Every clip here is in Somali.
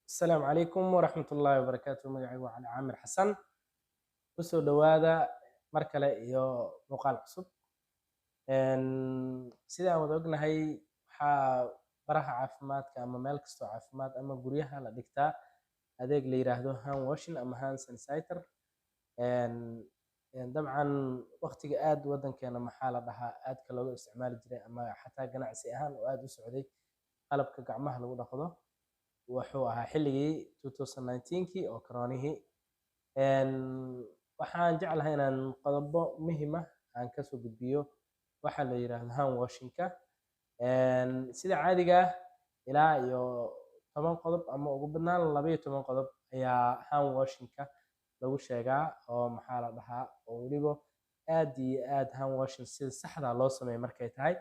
السلام عليكم ورحمة الله وبركاته. مقعي وعلى عامر حسن وسو دوادا مركلة iyo muuqaal cusub sidaan wada ognahay waxaa baraha caafimaadka ama meel kastoo caafimaad ama guryaha la dhigtaa adeeg la yiraahdo hand washing ama hand sanitizer dabcan waqtiga aad wadankeena maxaa la dhahaa aadka looga isticmaali jiray ama xataa ganacsi ahaan oo aad u socday qalabka gacmaha lagu dhaqdo wuxuu ahaa xilligii 2019kii oo koronihii waxaan jeclahay inaan qodobo muhiim ah aan kasoo gudbiyo waxa la yiraahdo hand washingka sida caadiga ah ilaa iyo 10 qodob ama ugu badnaan 12 qodob ayaa hand washingka lagu sheegaa oo maxaa la dhahaa oo waliba aad iyo aad hand washing sida saxda loo sameeyo markay tahay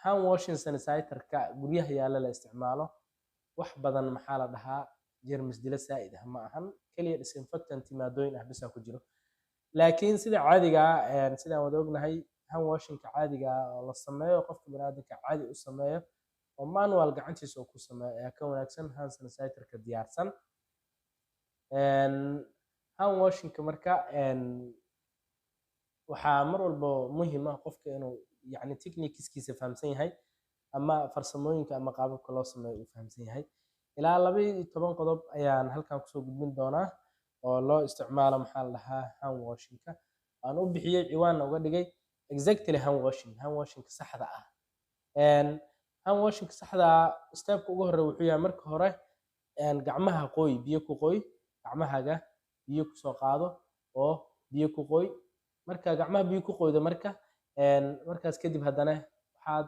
hand washing sanitizer-ka guryaha yaalla la isticmaalo wax badan maxaa la dhahaa jeermis dila saa'id ah ma ahan kaliya disinfectant maadooyin ah bisa ku jiro laakiin sida caadiga ah sidaan wada ognahay hand washingka caadiga ah oo la sameeyo qofka bani'aadamka caadi u sameeyo oo manual gacantiisa uu ku sameeyo ayaa ka wanaagsan hand sanitizer-ka diyaarsan hand washingka marka waxaa mar walba muhiim ah qofka inuu يعني technique-kiisa fahamsan yahay ama farsamooyinka ama qaababka loo sameeyo uu fahamsan yahay ilaa 12 qodob ayaan halkan kusoo gudbin doonaa oo loo isticmaalo maxaa la dhahaa hand washingka aan u bixiyay ciwaan uga dhigay exactly hand washingka saxda ah hand washingka saxda ah step ugu horeeya wuxuu yahay marka hore gacmaha qoy biyo ku qoy gacmahaaga biyo ku soo qaado oo biyo ku qoy marka gacmaha biyo ku qoydo markaas kadib haddana waxaad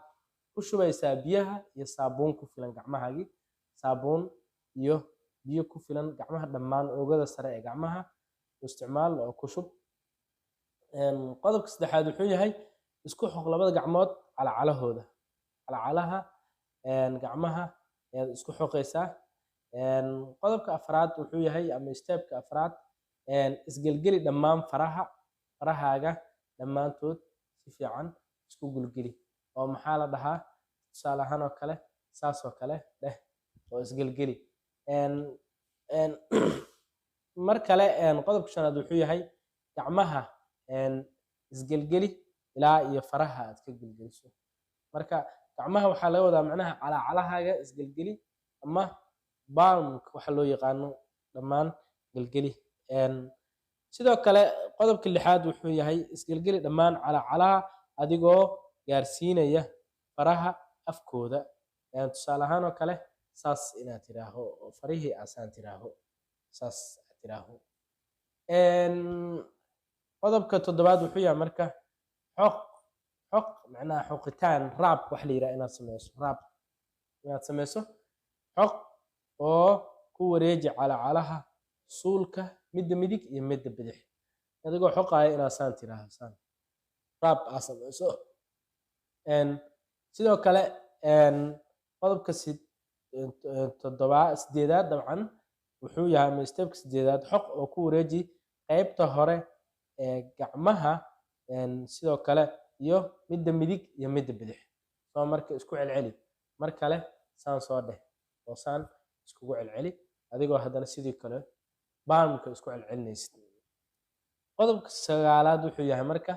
ku shubaysaa biyaha iyo saabuun ku filan gacmahaagii saabuun iyo biyo ku filan gacmaha dhammaan oogada sare ee gacmaha isticmaal oo ku shub qodobka saddexaad wuxuu yahay isku xoq labada gacmood calacalahooda calacalaha gacmaha ayaad isku xoqaysaa qodobka afraad wuxuu yahay ama stepka afraad isgelgeli dhammaan farahaaga dhammaantood si fiican isku gulgeli oo maxaa la dhahaa tusaale ahaan oo kale saas oo kale dheh oo isgelgeli mar kale qodobka shanaad wuxuu yahay gacmaha isgelgeli ilaa iyo faraha aad ka gelgeliso marka gacmaha waxaa laga wadaa macnaha calacalahaaga isgelgeli ama palmka waxa loo yaqaano dhammaan gelgeli sidoo kale qodobka lixaad wuxuu yahay isgelgeli dhammaan calacalaha adigoo gaarsiinaya faraha afkooda tusaale ahaan oo kale saas inaad tiraaho oo farihii asaan tiraaho saas aad tiraaho qodobka toddobaad wuxuu yahay marka xoq macnaha xoqitaan raab wax la yiraahdo inaad sameyso raab inaad sameyso xoq oo ku wareeji calacalaha suulka midda midig iyo midda bidix adigoo xoqaaya inaad saan tiraaho saan raab aad sameyso sidoo kale qodobka sideedaad dabcan wuxuu yahay ama stepka sideedaad xoq oo ku wareeji qaybta hore ee gacmaha sidoo kale iyo midda midig iyo midda bidix soo marka isku celceli mar kale saan soo dheh oo saan iskugu celceli adigoo haddana sidii kale palmka isku celcelinaysid qodobka sagaalaad wuxuu yahay marka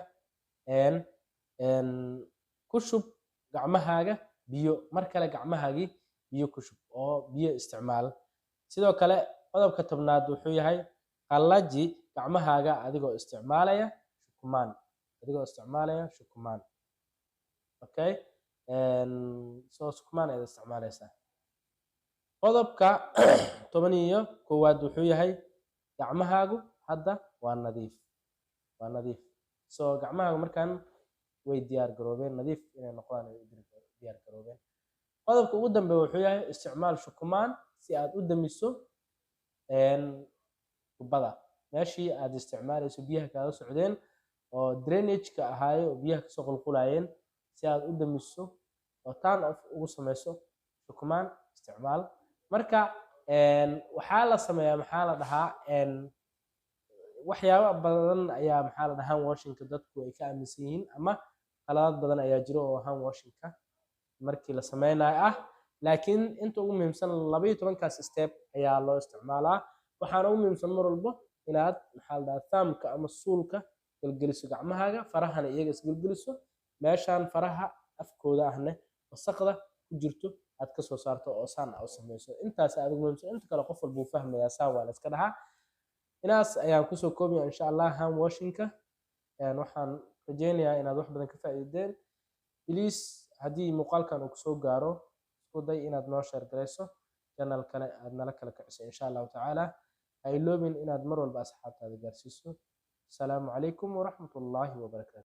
ku shub gacmahaaga biyo mar kale gacmahaagii biyo ku shub oo biyo isticmaal sidoo kale qodobka tobnaad wuxuu yahay qallaji gacmahaaga adigoo isticmaalaya shukumaan okay shukumaan ayaad isticmaalaysaa qodobka 11 wuxuu yahay gacmahaagu hadda waa nadiif soo gacmahaagu markaan way diyaar garoobeen nadiif inay noqdaan ay diyaar garoobeen qodobka ugu dambeeya wuxuu yahay isticmaal shukumaan si aad u damiso tubada meeshii aad isticmaalayso biyaha kaaga socdeen oo drainage-ka ahaayo oo biyaha kasoo qulqulayeen si aad u damiso oo turn off ugu sameyso shukumaan isticmaal marka waxaa la sameeyaa maxaa la dhahaa waxyaabo badan ayaa maxaa la dhahaa hand washingka dadku ay ka aaminsan yihiin ama qaladaad badan ayaa jiro oo hand washingka markii la sameynayo ah laakiin inta ugu muhiimsan 12kaas step ayaa loo isticmaalaa. waxaana ugu muhiimsan mar walba inaad maxaa la dhahaa thumbka ama suulka gelgeliso gacmahaaga, farahana iyaga isgelgeliso, meeshaan faraha afkooda ahne wasaqda ku jirto aad ka soo saarto oo saan u samayso. intaas aad ugu muhiimsan, inta kale qof walba wuu fahmayaa, saa waa la iska dhahaa. inaas ayaan kusoo koobaya insha allah hand washingka. waxaan rajeynayaa inaad wax badan ka faa'iideen. please haddii muuqaalkan uu kusoo gaaro isku day inaad noo share garayso, channelkana aad nala kala kiciso insha allahu tacaala. ha iloobin inaad mar walba asxaabtaada gaarsiiso. asalaamu calaykum waraxmatullaahi wabarakaatu.